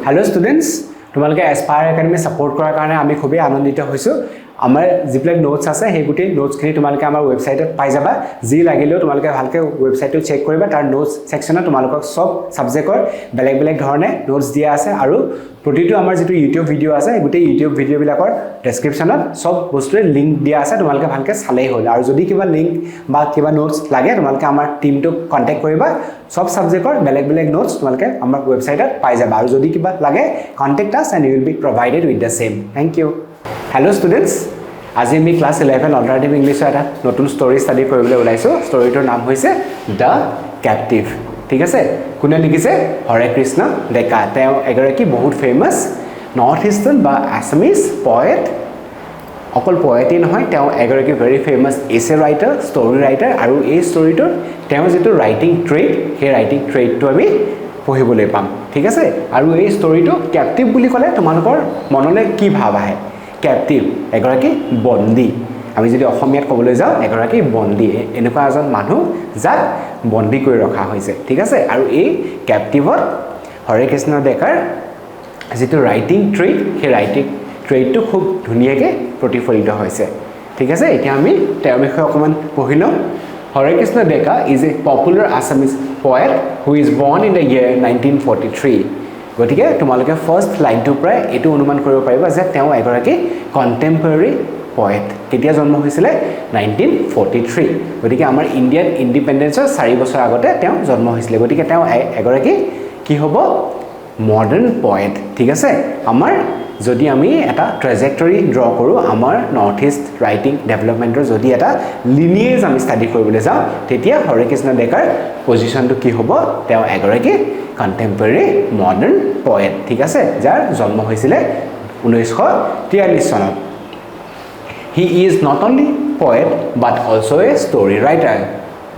Hello students, তোমালোকে Aspire Academy support কৰাৰ কাৰণে আমি খুবেই আনন্দিত হৈছো আমাৰ যিবিলাক নোটস আছে সেই গুটি নোটসখিনি তোমালোকে আমাৰ ওয়েবসাইটত পাই যাবা যি লাগিলেও তোমালোকে ভালকে ওয়েবসাইটটো চেক কৰিবা তাৰ নোটস সেকশনত তোমালোকক সব সাবজেক্টৰ বেলেগ বেলেগ ধৰণে নোটস দিয়া আছে আৰু প্ৰতিটো আমাৰ যেটো ইউটিউব ভিডিও আছে গুটি ইউটিউব ভিডিও বিলাকৰ ডেসক্ৰিপচনত সব বস্তুৰ লিংক দিয়া আছে তোমালোকে ভালকে চালেই হ'ল আৰু যদি কিবা লিংক বা কিবা নোটস লাগে তোমালোকে আমাৰ টিমটো কন্টাক্ট কৰিবা সব সাবজেক্টৰ বেলেগ বেলেগ নোটস তোমালোকে আমাৰ ওয়েবসাইটত পাই যাবা আৰু যদি কিবা লাগে contact us and you will be provided with the same thank you hello students আজি আমি ক্লাস 11 অল্টাৰনেটিভ ইংলিছৰ এটা নতুন ষ্টৰী ষ্টাডি কৰিবলৈ ওলাইছো ষ্টৰীটোৰ নাম হৈছে দ্য ক্যাপটিভ ঠিক আছে কোনে লিখিছে হৰে কৃষ্ণ ডেকা তেওঁ এগৰাকী বহুত ফেমাস নৰ্থ ইষ্টাৰ্ণ বা আসামিজ পয়েট অকল পয়েটই নহয় তেওঁ এগৰাকী ভেৰি ফেমাস এছে ৰাইটাৰ ষ্টৰী ৰাইটাৰ আৰু এই ষ্টৰীটোৰ তেওঁ যেটো ৰাইটিং ট্ৰেড সেই ৰাইটিং ট্ৰেডটো আমি পঢ়িবলৈ পাম ঠিক আছে আৰু এই ষ্টৰীটো ক্যাপটিভ বুলি ক'লে তোমালোকৰ মনলৈ কি ভাব আহে ক্যাপটিভ এগৰাকী বন্দী আমি যদি অসমীয়াত ক'বলৈ যাওঁ এগৰাকী বন্দী এনেকুৱা এজন মানুহ যাক বন্দী কৰি ৰখা হৈছে ঠিক আছে আৰু এই ক্যাপটিভত হৰে কৃষ্ণ ডেকাৰ যেটো ৰাইটিং ট্ৰেড সেই ৰাইটিং ট্ৰেডটো খুব ধুনীয়াকৈ প্ৰতিফলিত হৈছে ঠিক আছে এতিয়া আমি তেওঁৰ বিষয়ে অকমান পঢ়িলো হৰে কৃষ্ণ ডেকা is a popular Assamese poet who is born in the year 1943 গতিকে তোমালোকে ফাৰ্স্ট লাইনটো প্ৰায় এটো অনুমান কৰিব পাৰিবা যে তেওঁ এগৰাকী কন্টেম্পৰেৰী পয়েট কেতিয়া জন্ম হৈছিল 1943 গতিকে আমাৰ ইণ্ডিয়ান ইন্ডিপেন্ডেন্সৰ 4 বছৰ আগতে তেওঁ জন্ম হৈছিল গতিকে তেওঁ এগৰাকী কি হ'ব মডাৰ্ন পয়েট ঠিক আছে আমাৰ যদি আমি এটা ট্ৰেজেক্টৰী ড্ৰ কৰো আমাৰ নৰ্থ ইষ্ট ৰাইটিং ডেভেলপমেন্টৰ যদি এটা লিনিয়েজ আমি ষ্টাডি কৰিবলৈ যাওঁ তেতিয়া হৰে কৃষ্ণ ডেকাৰ পজিশনটো কি হ'ব তেওঁ এগৰাকী কন্টেম্পৰেৰী মডাৰ্ন পয়েট ঠিক আছে যাৰ জন্ম হৈছিল 1943 চনত he is not only poet but also a story writer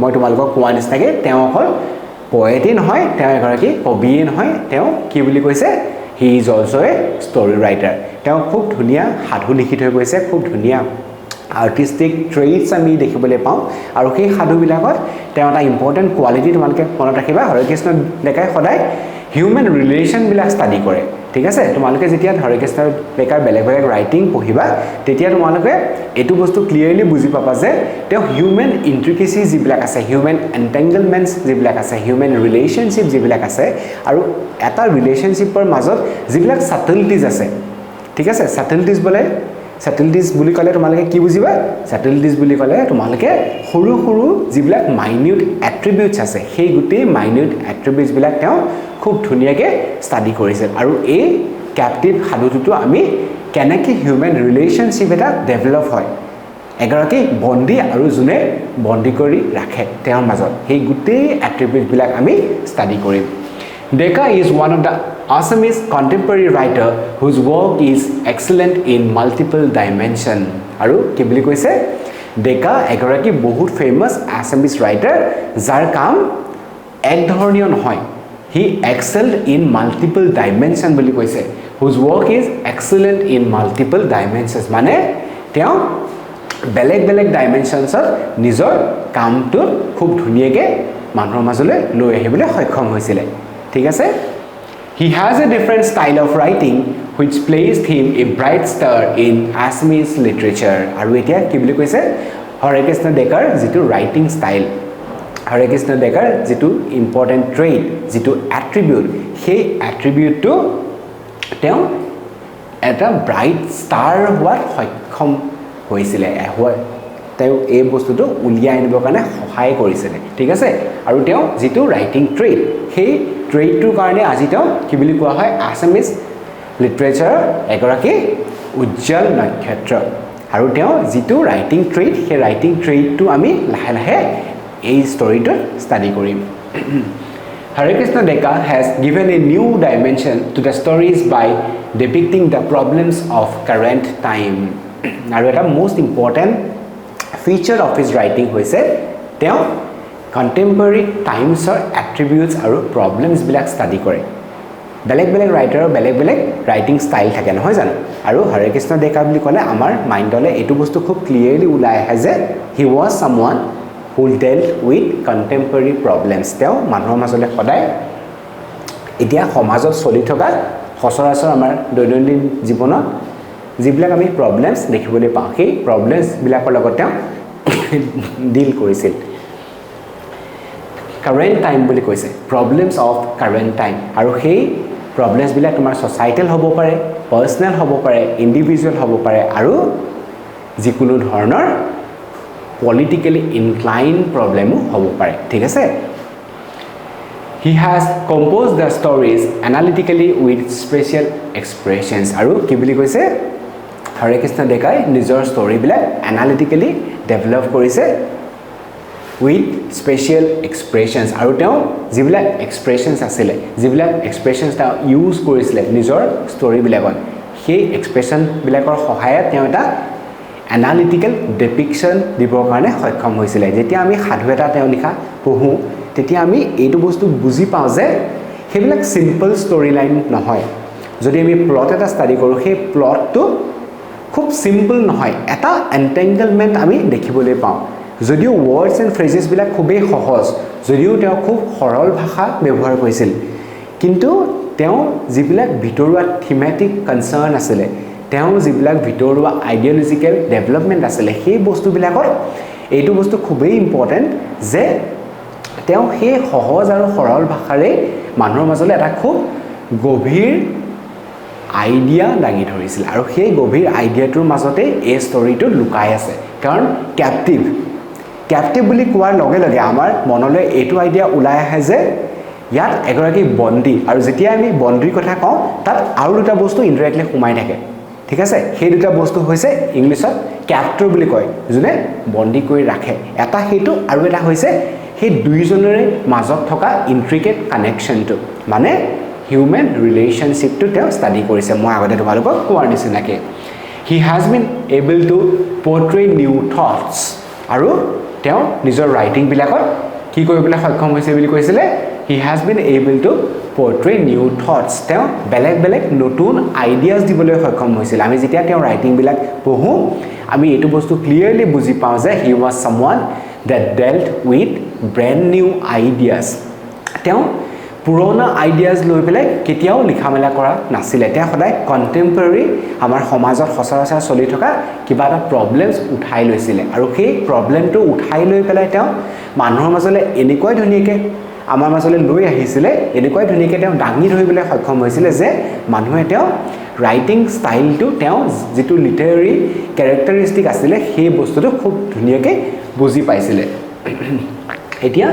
মই তোমালোকক কোৱা নিচিনাকৈ তেওঁ অকল পয়েটই নহয় তেওঁ এগৰাকী কবিয়ে নহয় তেওঁ কি বুলি কৈছে he is also a story writer তেওঁ খুব ধুনীয়া সাধু লিখি থৈ গৈছে খুব ধুনীয়া আৰ্টিস্টিক ট্ৰেডস আমি দেখিবলৈ পাওঁ আৰু সেই সাধু বিলাকত তেওঁ এটা ইম্পৰ্টেন্ট কোৱালিটি তোমালোকে মনত ৰাখিবা হৰে কৃষ্ণ ডেকাই সদায় হিউম্যান ৰিলেশন বিলাক ষ্টাডি কৰে ঠিক আছে তোমালোকে যেতিয়া হৰে কৃষ্ণ ডেকাৰ বেলেগ বেলেগ ৰাইটিং পঢ়িবা তেতিয়া তোমালোকে এটো বস্তু ক্লিয়াৰলি বুজি পাবা যে তেওঁ হিউম্যান ইন্ট্ৰিকেসি যিবিলাক আছে হিউম্যান এন্টেংগলমেন্টস যিবিলাক আছে হিউম্যান ৰিলেশনশিপ যিবিলাক আছে আৰু এটা ৰিলেশনশিপৰ মাজত যিবিলাক সাটলটিজ আছে ঠিক আছে সাটলটিজ বুলি ক'লে তোমালোকে কি বুজিবা সাটলটিজ বুলি ক'লে তোমালোকে সৰু সৰু যিবিলাক মাইনিউট এট্ৰিবিউটস আছে সেই গুটি মাইনিউট এট্ৰিবিউটস বিলাক তেওঁ খুব ধুনীয়াকৈ ষ্টাডি কৰিছে আৰু এই ক্যাপটিভ সাধুটো আমি কেনেকৈ হিউম্যান ৰিলেশনশিপ এটা ডেভেলপ হয় এগৰাকী বন্দী আৰু জুনে বন্দী কৰি ৰাখে তেওঁৰ মাজত সেই গুটি এট্ৰিবিউটস বিলাক আমি ষ্টাডি কৰিম Deka is one of the Assamese contemporary writer whose work is excellent in multiple dimension. Aru ki boli koise Deka egoraki bahut famous Assamese writer jar kaam ek dhoroniyo nohoy. He excelled in multiple dimension boli koise whose work is excellent in multiple dimensions. Mane teo beleg dimensions nijor kaamtu khub dhuniyake manhor majole loi ahibole hoikhom hoisile. ঠিক আছে he has a different style of writing which placed him a bright star in Assamese literature আৰু এতিয়া কি বুলি কৈছে হৰে কৃষ্ণ ডেকাৰ যেটো writing style Hare Krishna ডেকাৰ যেটো ইম্পৰ্টেন্ট ট্ৰেড যেটো এট্ৰিবিউট সেই এট্ৰিবিউটটো তেওঁ এটা ব্ৰাইট ষ্টাৰ হোৱাত সক্ষম হৈছিল তেওঁ এই বস্তুটো উলিয়াই আনিবৰ কাৰণে সহায় কৰিছিল ঠিক আছে আৰু তেওঁ যেটো ৰাইটিং ট্ৰেড সেই ট্ৰেডটোৰ কাৰণে আজি তেওঁ কি বুলি কোৱা হয় আসামিজ লিটাৰেচাৰ এগৰাকী উজ্জ্বল নক্ষত্ৰ আৰু তেওঁ যেটো ৰাইটিং ট্ৰেড সেই ৰাইটিং ট্ৰেডটো আমি লাহে লাহে এই ষ্টৰীটোত ষ্টাডি কৰিম Hare Krishna Deka has given a new dimension to the stories by depicting the problems of current time আৰু এটা most important feature of his writing হৈছে তেওঁ contemporary times or attributes আৰু problems বিলাক study কৰে বেলেগ বেলেগ ৰাইটাৰৰ বেলেগ বেলেগ ৰাইটিং ষ্টাইল থাকে নহয় জানো আৰু হৰে কৃষ্ণ ডেকা বুলি ক'লে আমাৰ মাইণ্ডলে এটো বস্তু খুব ক্লিয়াৰলি ওলাই আহে যে he was someone who dealt with contemporary problems তেওঁ মানুহৰ মাজলৈ সদায় এতিয়া সমাজত চলি থকা সচৰাচৰ আমাৰ দৈনন্দিন জীৱনত যিবিলাক আমি প্ৰবলেমছ দেখিবলৈ পাওঁ সেই প্ৰবলেমছবিলাকৰ লগত তেওঁ ডিল কৰিছিল কাৰেণ্ট টাইম বুলি কৈছে প্ৰবলেমছ অফ কাৰেণ্ট টাইম আৰু সেই প্ৰবলেমছবিলাক তোমাৰ ছ'চাইটেল হ'ব পাৰে পাৰ্চনেল হ'ব পাৰে ইণ্ডিভিজুৱেল হ'ব পাৰে আৰু যিকোনো ধৰণৰ পলিটিক্যালি ইনক্লাইন প্ৰবলেমো হ'ব পাৰে ঠিক আছে He has composed the stories analytically with special expressions আৰু কি বুলি কৈছে হৰে কৃষ্ণ ডেকাই নিজৰ ষ্টৰিবিলাক এনালিটিক্যালি ডেভেলপ কৰিছে with special expressions আৰু তেওঁ যিবিলাক এক্সপ্ৰেছনছ আছিলে যিবিলাক এক্সপ্ৰেছনছ তেওঁ ইউজ কৰিছিলে নিজৰ ষ্টৰিবিলাকত সেই এক্সপ্ৰেছনবিলাকৰ সহায়ত তেওঁ এটা এনালিটিক্যাল ডেপিকশ্যন দিবৰ কাৰণে সক্ষম হৈছিলে যেতিয়া আমি সাধু এটা তেওঁ লিখা পঢ়ো তেতিয়া আমি এইটো বস্তু বুজি পাওঁ যে সেইবিলাক সিম্পল ষ্টৰি লাইন নহয় যদি আমি প্লট এটা ষ্টাডি কৰোঁ সেই প্লটটো খুব সিম্পল নহয় এটা এন্টেংগলমেন্ট আমি দেখিবলৈ পাওঁ যদিও ওয়াৰ্ডছ এণ্ড ফ্ৰেজেছবিলাক খুবেই সহজ যদিও তেওঁ খুব সৰল ভাষা ব্যৱহাৰ কৰিছিল কিন্তু তেওঁ যিবিলাক ভিতৰুৱা থিমেটিক কনচাৰ্ন আছিলে তেওঁ যিবিলাক ভিতৰুৱা আইডিঅলজিক্যাল ডেভেলপমেণ্ট আছিলে সেই বস্তুবিলাকত এইটো বস্তু খুবেই ইম্পৰ্টেণ্ট যে তেওঁ সেই সহজ আৰু সৰল ভাষাৰে মানুহৰ মাজলৈ এটা খুব গভীৰ আইডিয়া দাঙি ধৰিছিল আৰু সেই গভীৰ আইডিয়াটোৰ মাজতে এই ষ্টৰিটো লুকাই আছে কাৰণ কেপটিভ বুলি কোৱাৰ লগে লগে আমাৰ মনলৈ এইটো আইডিয়া ওলাই আহে যে ইয়াত এগৰাকী বন্দী আৰু যেতিয়া আমি বন্দীৰ কথা কওঁ তাত আৰু দুটা বস্তু ইনডাইৰেক্টলি সোমাই থাকে ঠিক আছে সেই দুটা বস্তু হৈছে ইংলিছত ক্যাপ্টৰ বুলি কয় যোনে বন্দী কৰি ৰাখে এটা সেইটো আৰু এটা হৈছে সেই দুইজনৰে মাজত থকা ইন্ট্ৰিকেট কানেকশ্যনটো মানে হিউমেন ৰিলেশ্যনশ্বিপটো তেওঁ ষ্টাডি কৰিছে মই আগতে তোমালোকক কোৱাৰ নিচিনাকে he has been able to portray new thoughts আৰু তেওঁ নিজৰ ৰাইটিংবিলাকত কি কৰিবলৈ সক্ষম হৈছে বুলি কৈছিলে he has been able to portray new thoughts তেওঁ বেলেগ নতুন আইডিয়াছ দিবলৈ সক্ষম হৈছিল আমি যেতিয়া তেওঁ ৰাইটিংবিলাক পঢ়োঁ আমি এইটো বস্তু ক্লিয়াৰলি বুজি পাওঁ যে he was someone that dealt with brand new ideas তেওঁ পুৰণা আইডিয়াজ লৈ পেলাই কেতিয়াও লিখা মেলা কৰা নাছিলে তেওঁ সদায় কন্টেম্পৰেৰী আমাৰ সমাজত সচৰাচৰ চলি থকা কিবা এটা প্ৰবলেমছ উঠাই লৈছিলে আৰু সেই প্ৰবলেমটো উঠাই লৈ পেলাই তেওঁ মানুহৰ মাজলৈ এনেকৈ ধুনীয়াকৈ আমাৰ মাজলৈ লৈ আহিছিলে এনেকৈ ধুনীয়াকৈ তেওঁ দাঙি ধৰিবলৈ সক্ষম হৈছিলে যে মানুহে তেওঁ ৰাইটিং ষ্টাইলটো তেওঁ যিটো লিটাৰেৰী কেৰেক্টাৰিষ্টিক আছিলে সেই বস্তুটো খুব ধুনীয়াকৈ বুজি পাইছিলে এতিয়া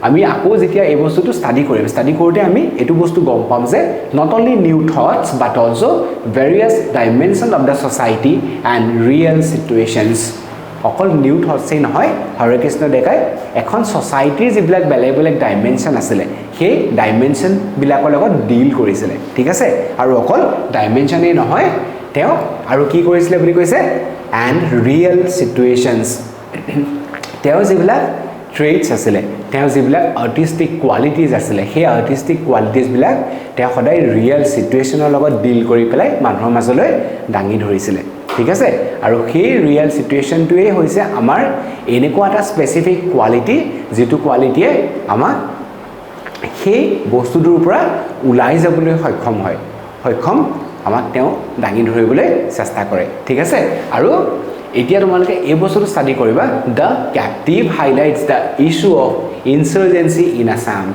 আমি আকৌ যেতিয়া এই বস্তুটো ষ্টাডি কৰোঁতে আমি এইটো বস্তু গম পাম যে not only new thoughts but also various dimension of the society and real situations অকল নিউ থটছেই নহয় হৰে কৃষ্ণ ডেকাই এখন ছ'চাইটিৰ যিবিলাক বেলেগ ডাইমেনশ্যন আছিলে সেই ডাইমেনশ্যনবিলাকৰ লগত ডিল কৰিছিলে ঠিক আছে আৰু অকল ডাইমেনশ্যনেই নহয় তেওঁ আৰু কি কৰিছিলে বুলি কৈছে এণ্ড ৰিয়েল চিটুৱেশ্যনছ তেওঁ যিবিলাক ট্ৰেইটছ আছিলে তেওঁ যিবিলাক আৰ্টিষ্টিক কোৱালিটিজ আছিলে সেই আৰ্টিষ্টিক কোৱালিটিজবিলাক তেওঁ সদায় ৰিয়েল চিটুৱেশ্যনৰ লগত ডিল কৰি পেলাই মানুহৰ মাজলৈ দাঙি ধৰিছিলে ঠিক আছে আৰু সেই ৰিয়েল চিটুৱেশ্যনটোৱেই হৈছে আমাৰ এনেকুৱা এটা স্পেচিফিক কোৱালিটি যিটো কোৱালিটিয়ে আমাক সেই বস্তুটোৰ পৰা ওলাই যাবলৈ সক্ষম আমাক তেওঁ দাঙি ধৰিবলৈ চেষ্টা কৰে ঠিক আছে আৰু এতিয়া তোমালোকে এই বস্তুটো ষ্টাডি কৰিবা the captive highlights the issue of insurgency in Assam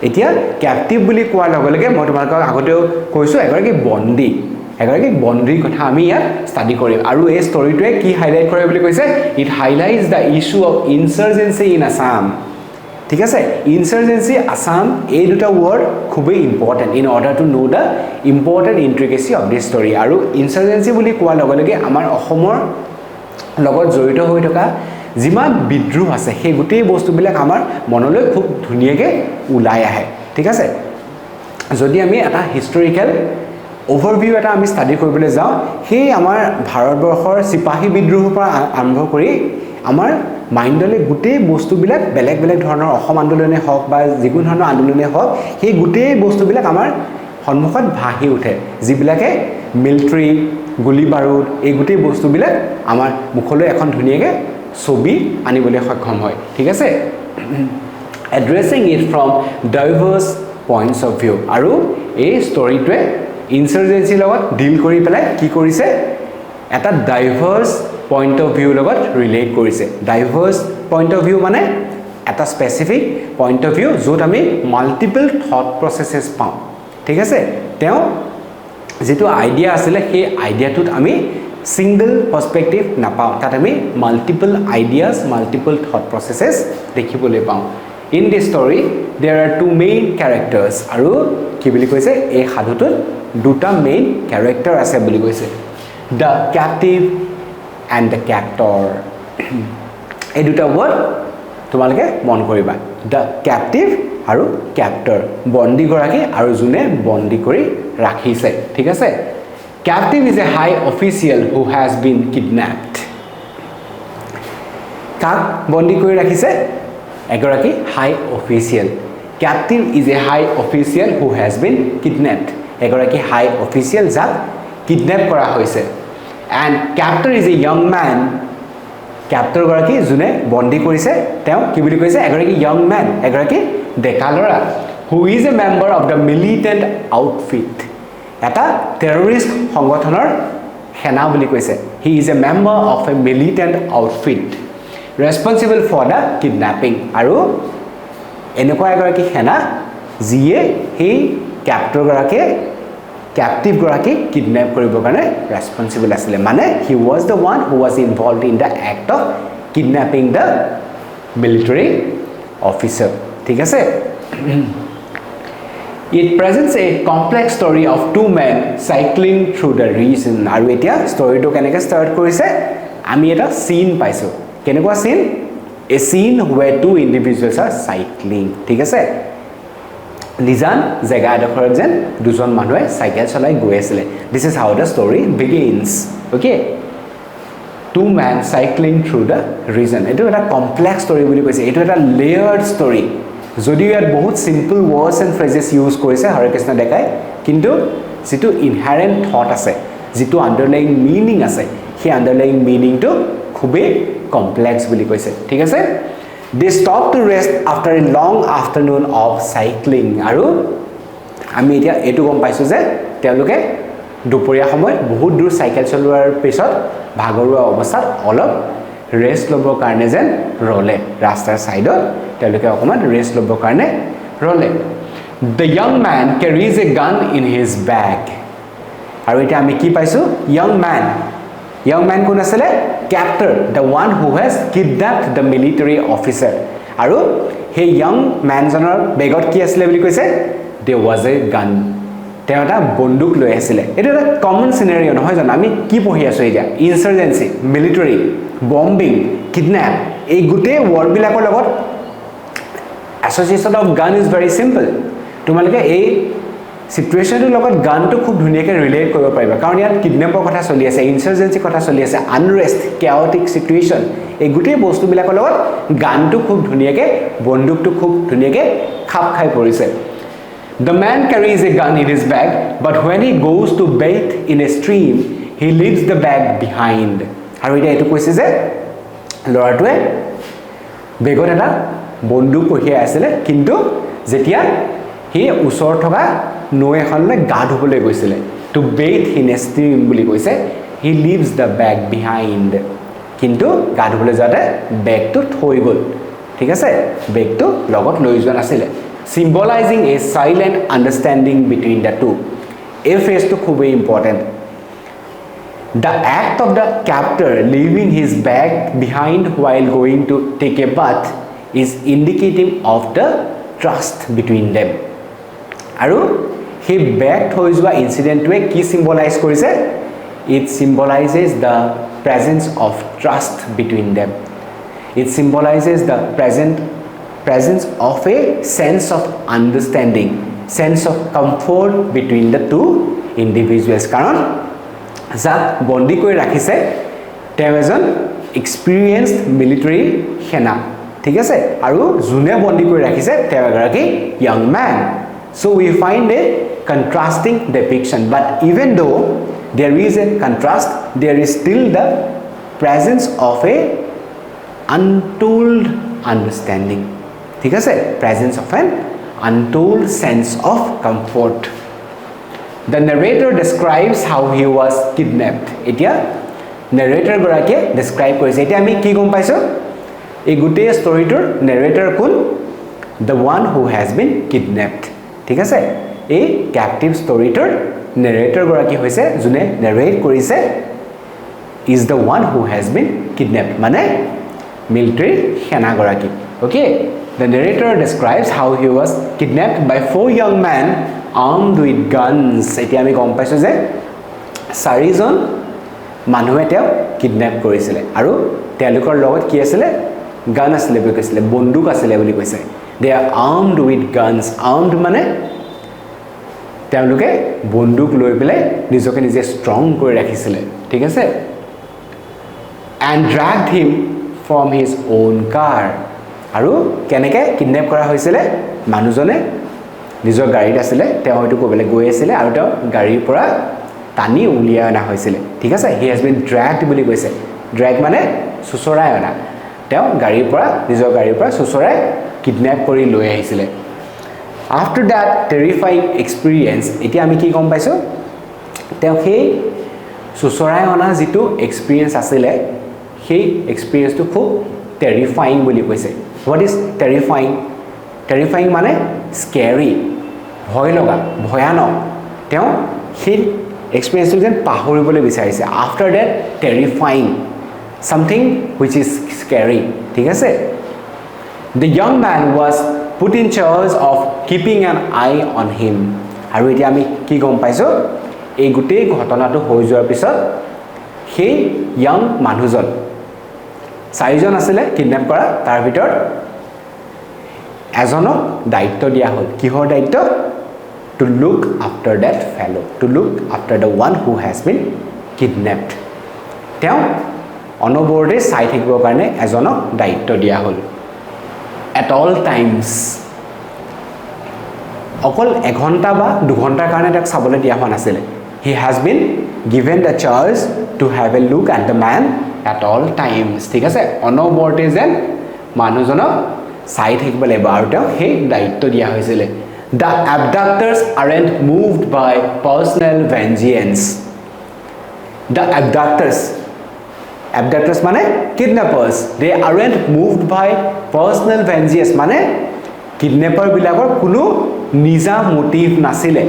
এতিয়া কেপটিভ বুলি কোৱাৰ লগে লগে মই তোমালোকক আগতেও কৈছোঁ এগৰাকী বন্দীৰ কথা আমি ইয়াত ষ্টাডি কৰিম আৰু এই ষ্টৰিটোৱে কি হাইলাইট কৰে বুলি কৈছে it highlights the issue of insurgency in Assam ঠিক আছে ইনচাৰ্জেঞ্চি আছাম এই দুটা ৱৰ্ড খুবেই important in order to know' the important intricacy of this story আৰু ইনচাৰ্জেঞ্চি বুলি কোৱাৰ লগে লগে আমাৰ অসমৰ লগত জড়িত হৈ থকা যিমান বিদ্ৰোহ আছে সেই গোটেই বস্তুবিলাক আমাৰ মনলৈ খুব ধুনীয়াকৈ ওলাই আহে ঠিক আছে যদি আমি এটা হিষ্টৰিকেল অভাৰভিউ এটা আমি ষ্টাডি কৰিবলৈ যাওঁ সেই আমাৰ ভাৰতবৰ্ষৰ চিপাহী বিদ্ৰোহৰ পৰা আৰম্ভ কৰি আমাৰ মাইণ্ডলৈ গোটেই বস্তুবিলাক বেলেগ ধৰণৰ অসম আন্দোলনে হওক বা যিকোনো ধৰণৰ আন্দোলনে হওক সেই গোটেই বস্তুবিলাক আমাৰ সন্মুখত ভাহি উঠে যিবিলাকে মিলিটাৰী গুলি বাৰুদ এই গোটেই বস্তুবিলাক আমাৰ মুখলৈ এখন ধুনীয়াকৈ ছবি আনিবলৈ সক্ষম হয় ঠিক আছে addressing it from diverse points of view আৰু এই ষ্টৰিটোৱে ইনসাৰ্জেন্সি লগত ডিল কৰি পেলাই কি কৰিছে এটা ডাইভাৰ্স পইণ্ট অফ ভিউ লগত ৰিলেট কৰিছে ডাইভাৰ্স পইণ্ট অফ ভিউ মানে এটা স্পেসিফিক পইণ্ট অফ ভিউ য'ত আমি মাল্টিপল থট প্ৰসেসেস পাওঁ ঠিক আছে তেওঁ যেটো আইডিয়া আছিল সেই আইডিয়াটোত আমি সিঙ্গল পার্সপেক্টিভ নাপাওঁ তাত আমি multiple ideas multiple thought processes দেখিবলৈ পাওঁ in this story there are two main characters আৰু কি বুলি কৈছে এই সাধুটোত দুটা মেইন ক্যাৰেক্টাৰ আছে বুলি কৈছে দ্য ক্যাপটিভ এণ্ড দ্য ক্যাপ্টৰ এই দুটা ৱৰ্ড তোমালোকে মন কৰিবা দ্য ক্যাপটিভ আৰু ক্যাপ্টৰ বন্দী গৰাকী আৰু যোনে বন্দী কৰি ৰাখিছে ঠিক আছে Captive is a high official who has been kidnapped. কাক বন্দী কৰি ৰাখিছে এগৰাকী হাই official Captive is a high official who has been kidnapped. এগৰাকী হাই অফিচিয়েল যাক কিডন্যাপ কৰা হৈছে and captor is a young man. Captor গৰাকী যোনে বন্দী কৰিছে তেওঁ কি বুলি কৈছে এগৰাকী young man এগৰাকী ডেকা ল'ৰা who is a member of the militant outfit. এটা টেৰৰিষ্ট সংগঠনৰ সেনা বুলি কৈছে he is a member of a militant outfit responsible for the kidnapping আৰু এনেকুৱা এগৰাকী সেনা যিয়ে সেই ক্যাপ্টৰ গৰাকী ক্যাপটিভ গৰাকী কিডন্যাপ কৰিবৰ কাৰণে ৰেসপন্সিবল আছিল মানে he was the one who was involved in the act of kidnapping the military officer ঠিক আছে It presents a complex story of two men cycling through the region. আৰু এতিয়া ষ্টৰীটো কেনেকৈ ষ্টাৰ্ট কৰিছে আমি এটা সিন পাইছো কেনেকুৱা scene a scene where two individuals are cycling ঠিক আছে নিজান জেগা এডোখৰত যেন দুজন মানুহে সাইকেল চলাই গৈ আছিল this is how the story begins okay two men cycling through the region এটো এটা কমপ্লেক্স ষ্টৰী বুলি কৈছে এটো এটা লেয়াৰ্ড ষ্টৰী যদিও ইয়াত বহুত সিম্পল ওয়াৰ্ডস এন্ড ফ্ৰেজেস ইউজ কৰিছে হৰে কৃষ্ণ ডেকাই কিন্তু যেটো ইনহেৰেন্ট থট আছে যেটো আন্ডাৰলাইং মিনিং আছে সেই আন্ডাৰলাইং মিনিংটো খুবে কমপ্লেক্স বুলি কৈছে ঠিক আছে they stop to rest after a long afternoon of cycling আৰু আমি এতিয়া এটো গম পাইছো যে তেওঁলোকে দুপৰীয়া সময়ত বহুত দূৰ সাইকেল চলোৱাৰ পিছত ভাগৰুৱা অৱস্থাত অলপ ৰেষ্ট ল'বৰ কাৰণে যেন ৰলে ৰাস্তাৰ সাইডত তেওঁলোকে অকমান ৰেষ্ট ল'বৰ কাৰণে ৰলে the young man carries a gun in his bag আৰু এটা আমি কি পাইছো young man কোন আছিল captor the one who has kidnapped the military officer আৰু সেই young man জনৰ বেগত কি আছিল বুলি কৈছে there was a gun তেওঁ এটা বন্দুক লৈ আছিল এটা এটা কমন সিনাৰিও নহয় জানো আমি কি পঢ়ি আছো এতিয়া ইনসাৰ্জেন্সি মিলিটাৰী বম্বিং কিডন্যাপ এই গুটেই ওয়াৰ্ড বিলাকৰ লগত association of gun is very simple তোমালোকে এই সিচুৱেচনটোৰ লগত গানটো খুব ধুনীয়াকৈ ৰিলেট কৰিব পাৰিবা কাৰণ ইয়াত কিডন্যাপৰ কথা চলি আছে ইনসাৰ্জেন্সি কথা চলি আছে আনৰেষ্ট কেওটিক সিচুৱেচন এই গুটেই বস্তুবিলাকৰ লগত গানটো খুব ধুনীয়াকৈ বন্দুকটো খুব ধুনীয়াকৈ খাপ খাই পৰিছে The man carries a gun in his bag but when he goes to bathe in a stream he leaves the bag behind আৰু এটা এটো কৈছে যে লৰাটোৱে বেগত এটা বন্দুক কঢ়িয়াই আছিল কিন্তু যেতিয়া হি ওচৰ থকা নৈ এখনলৈ গা ধুবলৈ গৈছিল to bathe in a stream বুলি কৈছে he leaves the bag behind কিন্তু গা ধুবলৈ যাতে বেগটো থৈ গল ঠিক আছে বেগটো লগত লৈ যোৱা নাছিল symbolizing a silent understanding between the two এই ফ্ৰেজটো খুব important The act of the captor leaving his bag behind while going to take a bath is indicative of the trust between them. আৰু he bag থৈ যোৱা ইনসিডেন্টটোৱে কি symbolise কৰিছে it symbolizes the presence of trust between them. It symbolizes the presence of a sense of understanding, sense of comfort between the two individuals. কাৰণ যাক বন্দী কৰি ৰাখিছে তেওঁ এজন এক্সপেৰিয়েন্সড মিলিটাৰী সেনা ঠিক আছে আৰু জুনে বন্দী কৰি ৰাখিছে তেওঁ এগৰাকী young man. So we find a contrasting depiction but even though there is a contrast there is still the presence of a untold understanding ঠিক আছে presence of an untold sense of comfort The narrator describes how he was kidnapped. Etia narrator gorake describe korise. Etia ami ki gom paiso? Ei gute story tur narrator kun the one who has been kidnapped. ঠিক আছে? এই captive story tur narrator gorake hoise june narrate korise is the one who has been kidnapped. Mane military sena gorake. Okay? The narrator describes how he was kidnapped by 4 young men armed with guns. Etia ami gom paiso je 4 জন মানুহে তেও kidnap কৰিছিলে আৰু তেওঁলোকৰ লগত কি আছিল গান আছিল বুলি কৈছিল বন্দুক আছিল বুলি কৈছে they are armed with guns armed মানে তেওঁলোকে বন্দুক লৈ পেলাই নিজকে নিজে ষ্ট্ৰং কৰি ৰাখিছিল ঠিক আছে and dragged him from his own car আৰু কেনেকৈ কিডন্যাপ কৰা হৈছিল মানুহজনে নিজৰ গাড়ীত আছিল তেওঁ হয়তো কবলে গৈ আছিল আৰু তেওঁ গাড়ীৰ পৰা টানি উলিয়াই অনা হৈছিল ঠিক আছে he has been dragged বুলি কৈছে drag মানে সুচৰাই অনা তেওঁ গাড়ীৰ পৰা নিজৰ গাড়ীৰ পৰা সুচৰাই কিডন্যাপ কৰি লৈ আহিছিল after that terrifying experience এতিয়া আমি কি গম পাইছো তেওঁ সেই সুচৰাই অনা যেটো এক্সপেৰিয়েন্স আছিল সেই এক্সপেৰিয়েন্সটো খুব terrifying বুলি কৈছে what is terrifying মানে scary ভয় লগা ভয়ানক তেওঁ সেই experience যেন পাহৰিবলৈ বিচাৰিছে after that terrifying something which is scary ঠিক আছে the young man was put in charge of keeping an eye on him আৰু এতিয়া আমি কি গম পাইছো এই গুটে ঘটনাটো হৈ যোৱাৰ পিছত সেই young মানুহজন 4 জন আছিল কিডন্যাপ কৰা তাৰ ভিতৰত এজনক দায়িত্ব দিয়া হ'ল কিহৰ দায়িত্ব to look after that fellow to look after the one who has been kidnapped তেওঁ অনবৰতে চাই থাকিবৰ কাৰণে এজনক দায়িত্ব দিয়া হ'ল at all times অকল 1 ঘণ্টা বা 2 ঘণ্টাৰ কাৰণে তাক চাবলৈ দিয়া হোৱা নাছিল he has been given the charge to have a look at the man at all times ঠিক আছে অনবৰতে যেন মানুহজনক চাই থাকিব লাগিব আৰু তেওঁ সেই দায়িত্ব দিয়া হৈছিল The abductors aren't moved by personal vengeance. The abductors mane kidnappers. They aren't moved by personal vengeance. Mane kidnapper bilakor kuno nija motive nasile.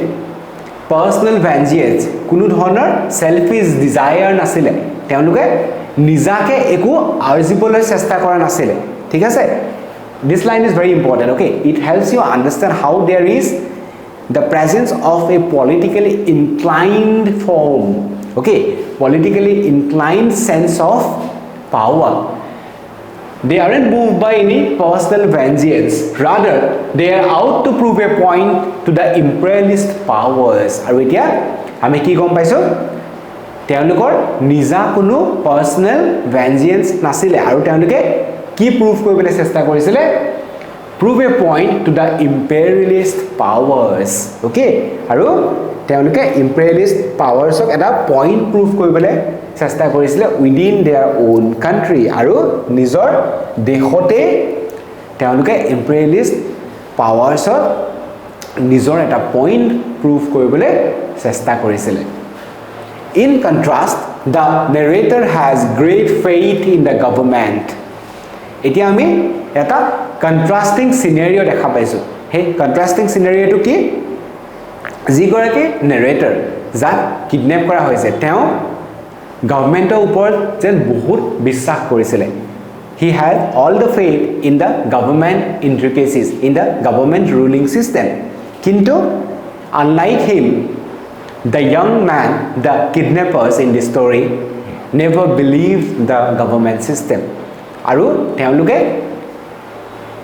Personal vengeance kuno dhonor selfish desire nasile. Teonuke nijake eku arjibole chesta kora nasile. Thik ase? This line is very important, okay? It helps you understand how there is the presence of a politically inclined form, okay? Politically inclined sense of power. They aren't moved by any personal vengeance. Rather, they are out to prove a point to the imperialist powers. Aru etia ame ki gom paiso? Teolukor nija kuno personal vengeance nasile aru teoluke কি proof কৰিবলৈ চেষ্টা কৰিছিল prove a point to the imperialist powers okay আৰু তেওঁলোকে imperialist powers ক এটা point prove কৰিবলৈ চেষ্টা কৰিছিল within their own country আৰু নিজৰ দেশতে তেওঁলোকে imperialist powers ক নিজৰ এটা পইণ্ট prove কৰিবলৈ চেষ্টা কৰিছিল in contrast the narrator has great faith in the government এতিয়া আমি এটা কন্ট্ৰাস্টিং সিনাৰিও দেখা পাইছো হে কন্ট্ৰাস্টিং সিনাৰিওটো কি যিগৰাকী নাৰেটৰ যাক কিডন্যাপ কৰা হৈছে তেওঁ গভৰ্ণমেণ্টৰ ওপৰত যেন বহুত বিশ্বাস কৰিছিল he had all the faith in the government intricacies in the government ruling system কিন্তু unlike him the young man the kidnappers in the story never believed the government system আৰু তেওঁলোকে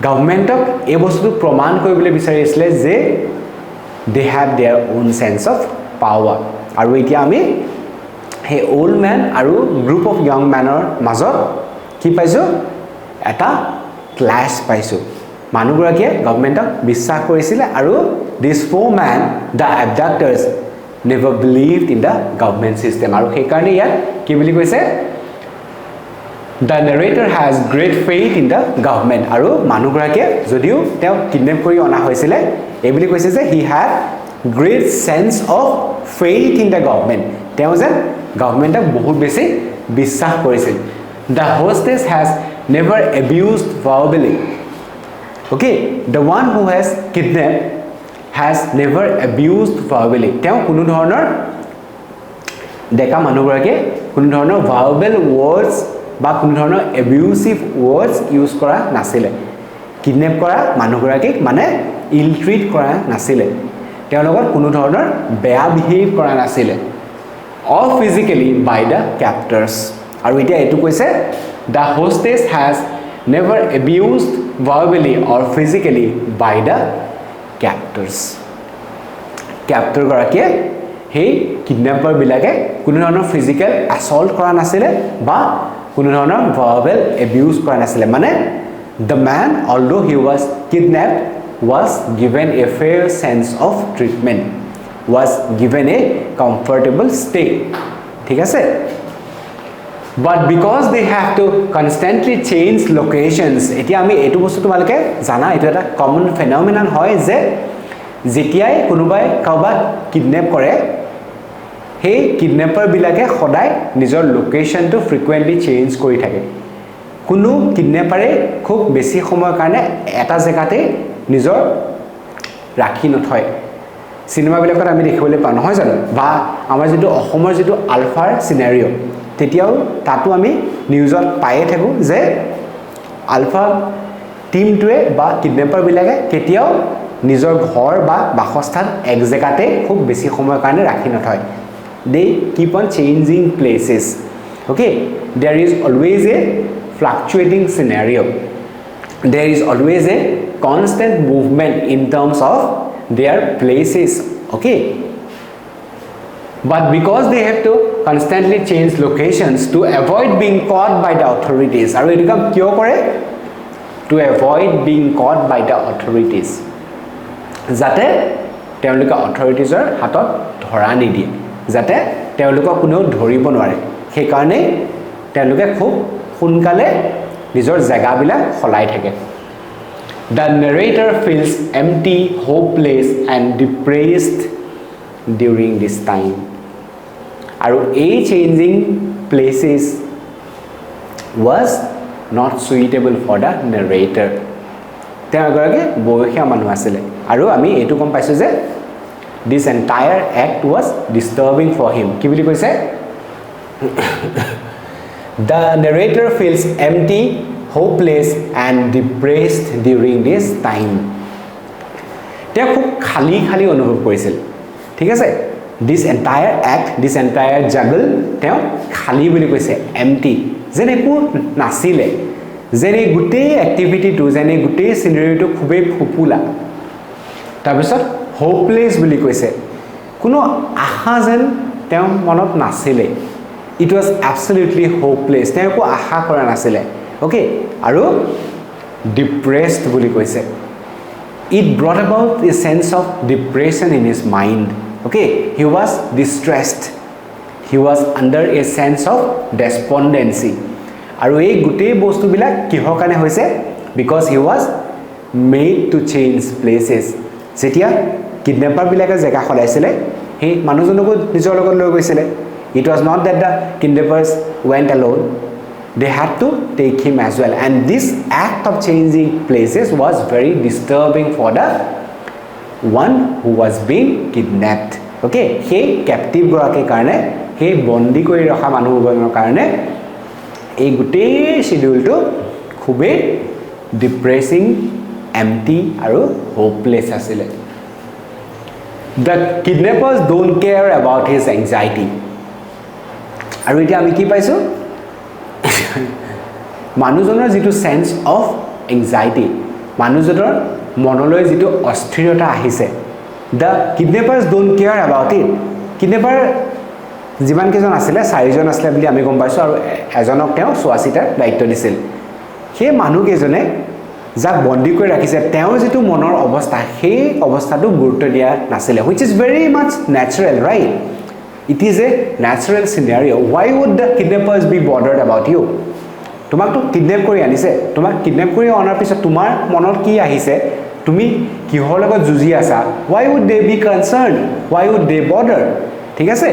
গভৰ্ণমেণ্টক এই বস্তু প্ৰমাণ কৰিবলৈ বিচাৰিছিল যে they have their own sense of power আৰু এতিয়া আমি হে old man আৰু group of young manৰ মাজত কি পাইছো এটা ক্লাছ পাইছো মানুহগৰাকীয়ে গভৰ্ণমেণ্টক বিশ্বাস কৰিছিল আৰু this four man the abductors never believed in the government system আৰু সেই কাৰণে ইয়াত কি বুলি কৈছে The narrator has great faith in the government আৰু মানুহগৰাকীয়ে যদিও তেওঁ কিডন্যাপ কৰি অনা হৈছিল এই বুলি কৈছে যে he had great sense of faith in the government. তেওঁ যে গভৰ্ণমেণ্টক বহুত বেছি বিশ্বাস কৰিছিল. The hostess has never abused verbally. Okay, the one who has kidnapped has never abused verbally. তেওঁ কোনো ধৰণৰ ডেকা মানুহগৰাকীয়ে কোনো ধৰণৰ verbal words বা কোনো ধৰণৰ abusive words ইউজ কৰা নাছিলে. কিডনেপ কৰা মানুহগৰাকীক মানে ইল ট্ৰিট কৰা নাছিলে. তেওঁৰ লগত কোনো ধৰণৰ বেয়া বিহেভ কৰা নাছিলে. Or physically by the captors. আৰু এতিয়া এইটো কৈছে the hostess has never abused verbally or physically by the captors. Captor গৰাকীয়ে সেই কিডনেপাৰ বিলাকে কোনো ধৰণৰ ফিজিক্যাল assault কৰা নাছিলে বা কোনো ধৰণৰ verbal abuse কৰা নাছিলে. মানে the man, although he was kidnapped, was given a fair sense of treatment, was given a comfortable stay. ঠিক আছে? But because they have to constantly change locations, এতিয়া আমি এইটো বস্তু তোমালোকে জানা, এইটো এটা কমন ফেনোমেনন হয় যে যেতিয়াই কোনোবাই কাৰোবাক কিডনেপ কৰে সেই কিডনেপাৰ বিলাকে সদায় নিজৰ লোকেশনটো ফ্ৰিকুৱেন্টলি চেঞ্জ কৰি থাকে. কোনো কিডনেপাৰে খুব বেছি সময়ৰ কাৰণে এটা জেগাতে নিজৰ ৰাখি নথয়. চিনেমাবিলাকত আমি দেখিবলৈ পাওঁ নহয় জানো, বা আমাৰ যিটো অসমৰ যিটো আলফাৰ চিনাৰিঅ' তেতিয়াও তাতো আমি নিউজত পায়ে থাকোঁ যে আলফা টিমটোৱে বা কিডনেপাৰবিলাকে কেতিয়াও নিজৰ ঘৰ বা বাসস্থান এক জেগাতে খুব বেছি সময়ৰ কাৰণে ৰাখি নথয়. They keep on changing places. Okay, there is always a fluctuating scenario'. There is always a constant movement in terms of their places. Okay, but because they have to constantly change locations to avoid being caught by the authorities, aru etu kam kyo kore? To avoid being caught by the authorities, jate teuluka authorities er hatot dhora nidie, jate teuluka kuno dhoribo nware. He karone teuluke khub sonkale nijor jaga bila kholai thake. The narrator feels empty, hopeless and depressed during this time. Aru a changing places was not suitable for the narrator. Teo agorage boykhia manu asile. Aru ami etu kom paisu je this entire act was disturbing for him. Ki boli koise? The narrator feels empty, hopeless and depressed during this time. তেওঁ খুব খালি খালি অনুভৱ কৰিছিল. ঠিক আছে, this entire act, this entire juggle তেওঁ খালি বুলি কৈছে, empty, যেন একো নাছিলে, যেন এই গোটেই এক্টিভিটিটো, যেন এই গোটেই চিনাৰিটো খুবেই ফুপুলা. তাৰপিছত হোপলেছ বুলি কৈছে, কোনো আশা যেন তেওঁ মনত নাছিলে. It was absolutely hopeless. তেওঁ একো আশা কৰা নাছিলে. Okay, aru depressed boli koise. It brought about a sense of depression in his mind. Okay, he was distressed. He was under a sense of despondency. Aru ei gutei bostu bilak kihor kane hoise? Because he was made to change places. Jetia kidnapper bilake jega kholaisile, he manujonoko nijor logot loi goisile. It was not that the kidnappers went alone. They had to take him as well, and this act of changing places was very disturbing for the one who was being kidnapped. Okay, he captive gorake karone, he bondi kori rakha manuhborer karone ei gutei schedule to khube depressing, empty aru hopeless asile. The kidnappers don't care about his anxiety. Aru eta ami ki paisu? মানুহজনৰ যিটো sense of anxiety, মানুহজনৰ মনলৈ যিটো অস্থিৰতা আহিছে, the kidnappers don't care about it. Kidnapper যিমান কেইজন আছিলে, 4জন আছিলে বুলি আমি গম পাইছোঁ, আৰু এজনক তেওঁ চোৱা চিতাৰ দায়িত্ব দিছিল. সেই মানুহকেইজনে যাক বন্দী কৰি ৰাখিছে, তেওঁৰ যিটো মনৰ অৱস্থা, সেই অৱস্থাটো গুৰুত্ব দিয়া নাছিলে, which is very much natural, right? It is a natural scenario. Why would the kidnappers be bothered about you? তোমাক তো কিডনেপ কৰি আনিছে, তোমাক কিডনেপ কৰি অনাৰ পিছত তোমাৰ মনত কি আহিছে, তুমি কিহৰ লগত যুজি আছা why would they be concerned why would they bother ঠিক আছে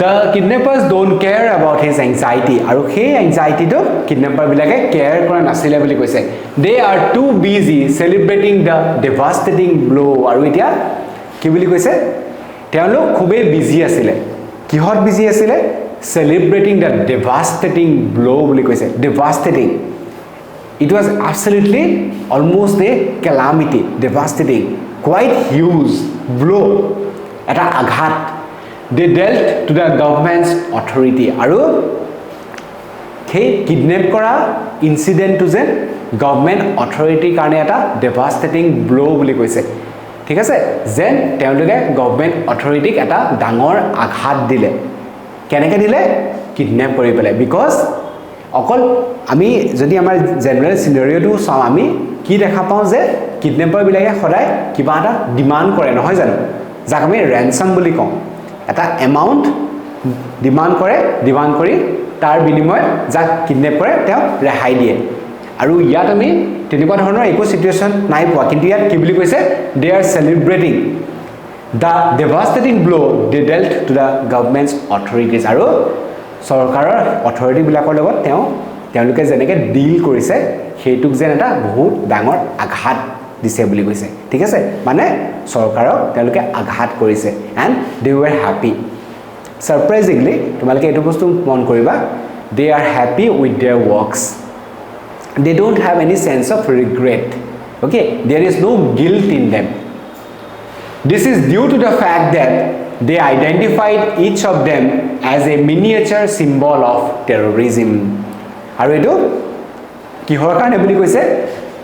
the kidnappers don't care about his anxiety আৰু সেই anxiety to kidnapper বিলাকে care কৰা নাছিলে বুলি কৈছে they are too busy celebrating the devastating blow আৰু এতিয়া কি বুলি কৈছে তেওঁলোক খুবেই বিজি আছিল কিহত বিজি আছিল celebrating the devastating blow বুলি কৈছে devastating it was absolutely almost a calamity devastating quite huge blow eta aghat they dealt to the government's authority aru hey kidnap kora incident to the government authority karone eta devastating blow boli koise ঠিক আছে যেন তেওঁলোকে government অথৰিটিক এটা ডাঙৰ আঘাত দিলে কেনেকৈ দিলে কিডন্যাপ কৰি পেলাই বিকজ অকল আমি যদি আমাৰ জেনাৰেল সিনাৰিওটো চাওঁ আমি কি দেখা পাওঁ যে কিডন্যাপাৰ বিলাকে সদায় কিবা এটা ডিমান্ড কৰে নহয় জানো যাক আমি ৰেনসাম বুলি কওঁ এটা এমাউন্ট ডিমান্ড কৰি তাৰ বিনিময়ত যাক কিডন্যাপ কৰে তেওঁ ৰেহাই দিয়ে আৰু ইয়াত আমি তেনেকুৱা ধৰণৰ একো সিচুৱেচন নাই পোৱা কিন্তু ইয়াত কি বুলি কৈছে they are celebrating the devastating blow they dealt to the government's authorities আৰু সৰকাৰৰ অথৰিটি বিলাকৰ লগত তেওঁলোকে যেনেকৈ ডিল কৰিছে হেতুক যেন এটা বহুত ডাঙৰ আঘাত দিছে বুলি কৈছে ঠিক আছে মানে সৰকাৰক তেওঁলোকে আঘাত কৰিছে and they were happy surprisingly তোমালোকে এটো বস্তু মন কৰিবা they are happy with their works they don't have any sense of regret okay there is no guilt in them this is due to the fact that they identified each of them as a miniature symbol of terrorism aru etu kihor karone boli koise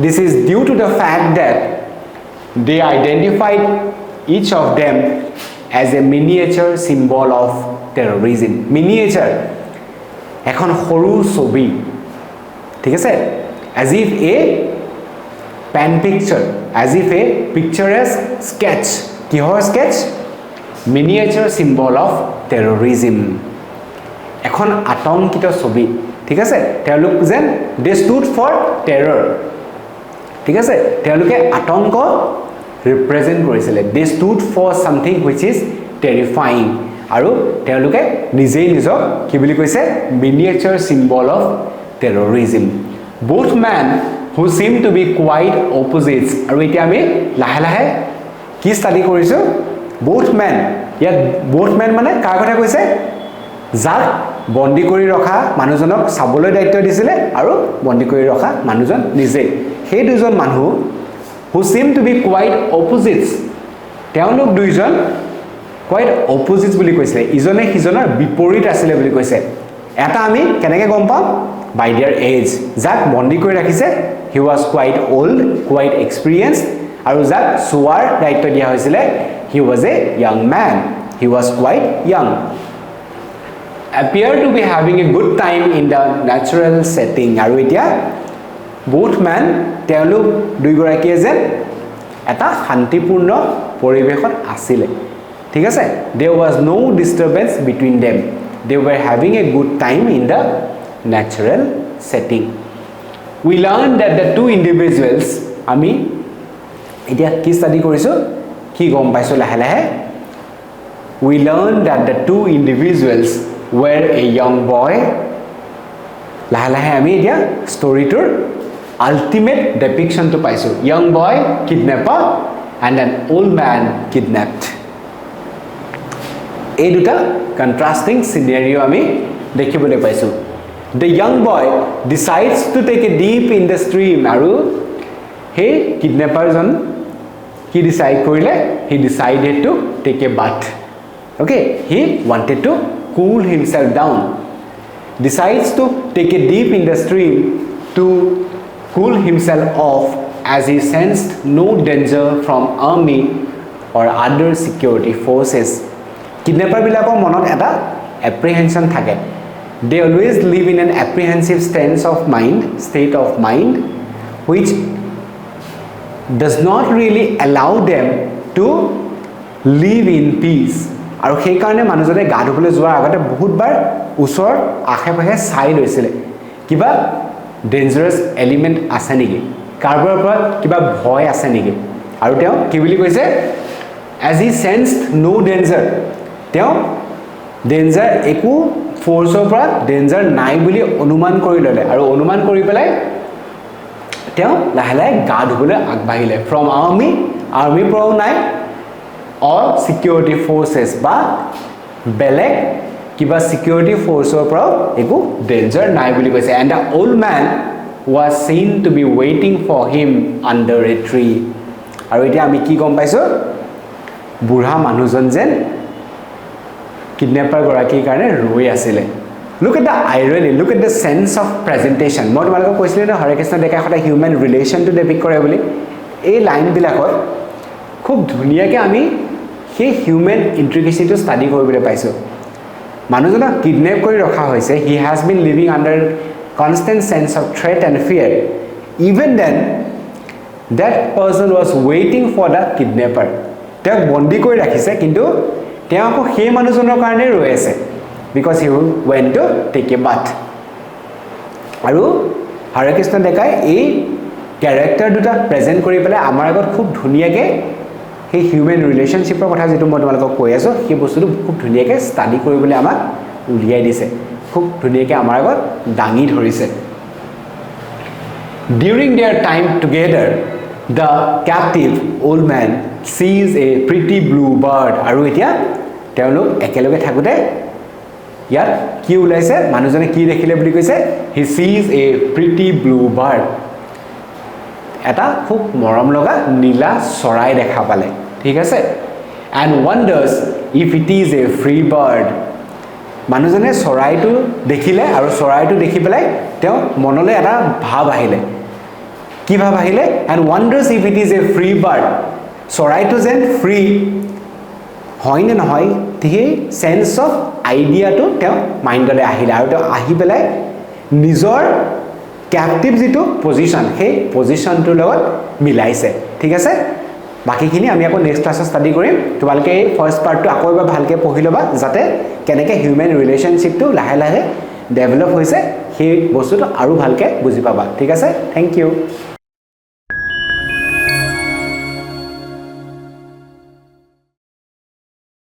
this is due to the fact that they identified each of them as a miniature symbol of terrorism miniature ekhon horu sobi ঠিক আছে as if a pen picture as if a picturesque sketch kihor sketch miniature symbol of terrorism ekhon atankito sobi ঠিক আছে তেওঁলোক যেন they stood for terror ঠিক আছে তেওঁলোকে আতংক represent কৰিছিলে they stood for something which is terrifying আৰু তেওঁলোকে নিজেই নিজক কি বুলি কৈছে miniature symbol of terrorism both men who seem to be quite opposites আৰু এতিয়া আমি লাহে লাহে কি ষ্টাডি কৰিছো both men ইয়াত both men মানে কাৰ কথা কৈছে যাক বন্দী কৰি ৰখা মানুহজনক সাবলৈ দায়িত্ব দিছিলে আৰু বন্দী কৰি ৰখা মানুহজন নিজে সেই দুজন মানুহ who seem to be quite opposites তেওঁলোক দুইজন quite opposites বুলি কৈছে ইজনে সিজনৰ বিপৰীত আছিল বুলি কৈছে এটা আমি কেনেকৈ গম পাম by their age যাক বন্দী কৰি ৰাখিছে he was quite old quite experienced আৰু যাক সুৱাৰ দায়িত্ব দিয়া হৈছিল he was a young man he was quite young appear to be having a good time in the natural setting আৰু এতিয়া both men তেওঁলোক দুইগৰাকীয়ে যেন এটা শান্তিপূৰ্ণ পৰিৱেশত আছিল ঠিক আছে there was no disturbance between them they were having a good time in the natural setting we learned that the two individuals ami etia ki study korisu ki gom paiso lahe lahe we learned that the two individuals were a young boy lahe lahe ami etia story tur ultimate depiction to paiso young boy kidnapper and an old man kidnapped ei duta contrasting scenario ami dekhibole paiso the young boy decides to take a dip in the stream aru he kidnapper jon he decide korile he decided to take a bath okay he wanted to cool himself down decides to take a dip in the stream to cool himself off as he sensed no danger from army or other security forces kidnapper bilakor monot eta apprehension thake they always live in an apprehensive state of mind which does not really allow them to live in peace আৰু সেই কাৰণে মানুহজনে গা ধুবলৈ যোৱাৰ আগতে বহুতবাৰ ওচৰ আশে পাশে চাই লৈছিলে কিবা ডেঞ্জাৰাছ এলিমেন্ট আছে নেকি কাৰোবাৰ ওপৰত কিবা ভয় আছে নেকি আৰু তেওঁ কি বুলি কৈছে as he sensed no danger তেওঁ danger একো ফোৰ্সৰ পৰা danger নাই বুলি অনুমান কৰি ললে আৰু অনুমান কৰি পেলাই তেওঁ লাহে লাহে গা ধুবলৈ আগবাঢ়িলে from army পৰাও নাই or security forces বা বেলেগ কিবা security forceৰ পৰা একো danger নাই বুলি কৈছে and the old man was seen to be waiting for him under a tree আৰু এতিয়া আমি কি গম পাইছো বুঢ়া মানুহজন যেন কিডন্যাপাৰ গৰাকীৰ কাৰণে ৰৈ আছিল look at the irony look at the sense of presentation মই তোমালোকক কৈছিলো ন হৰে কৃষ্ণ ডেকা সদায় হিউম্যান ৰিলেশন টু ডেপিক্ট কৰে বুলি এই লাইন বিলাকত খুব ধুনিয়াকে আমি সেই হিউম্যান ইন্ট্ৰিকেচিটো ষ্টাডি কৰিবলৈ পাইছো মানুহজনক কিডন্যাপ কৰি ৰখা হৈছে he has been living under constant sense of threat and fear even then that person was waiting for the kidnapper তেওঁ বন্দী কৰি ৰাখিছে কিন্তু তেওঁ আকৌ সেই মানুহজনৰ কাৰণে ৰৈ আছে because he went to take a bath আৰু হৰে কৃষ্ণ ডেকাই এই ক্যাৰেক্টাৰ দুটা প্ৰেজেন্ট কৰি পেলাই আমাৰ আগত খুব ধুনিয়াকে সেই হিউম্যান ৰিলেশনশিপৰ কথা যেটো মই তোমালোকক কৈ আছো সেই বস্তুটো খুব ধুনিয়াকে ষ্টাডি কৰিবলৈ আমাক উলিয়াই দিছে খুব ধুনিয়াকে আমাৰ আগত দাঙি ধৰিছে during their time together the captive old man sees a pretty blue bird আৰু এতিয়া তেওঁলোক একেলগে থাকোতে ইয়াত কি উলাইছে মানুহজনে কি দেখিলে বুলি কৈছে he sees a pretty blue bird এটা খুব মৰম লগা নীলা চৰাই দেখা পালে ঠিক আছে and wonders if it is a free bird মানুহজনে চৰাইটো দেখিলে আৰু চৰাইটো দেখি পেলাই তেওঁ মনলৈ এটা ভাব আহিলে কি ভাব আহিলে and wonders if it is a free bird চৰাইটো যেন ফ্ৰী হয় নে নহয় সেই সেন্স অফ আইডিয়াটো তেওঁ মাইন্ডলৈ আহিলে আৰু তেওঁ আহি পেলাই নিজৰ ক্যাপটিভ যেটো পজিশন সেই পজিশনটোৰ লগত মিলাইছে ঠিক আছে বাকিখিনি আমি আকৌ নেক্সট ক্লাছত ষ্টাডি কৰিম তোমালোকে এই ফাৰ্স্ট পাৰ্টটো আকৌ এবাৰ ভালকে পঢ়ি লবা যাতে কেনেকৈ হিউম্যান ৰিলেশনশিপটো লাহে লাহে ডেভেলপ হৈছে সেই বস্তুটো আৰু ভালকে বুজি পাবা ঠিক আছে থ্যাংক ইউ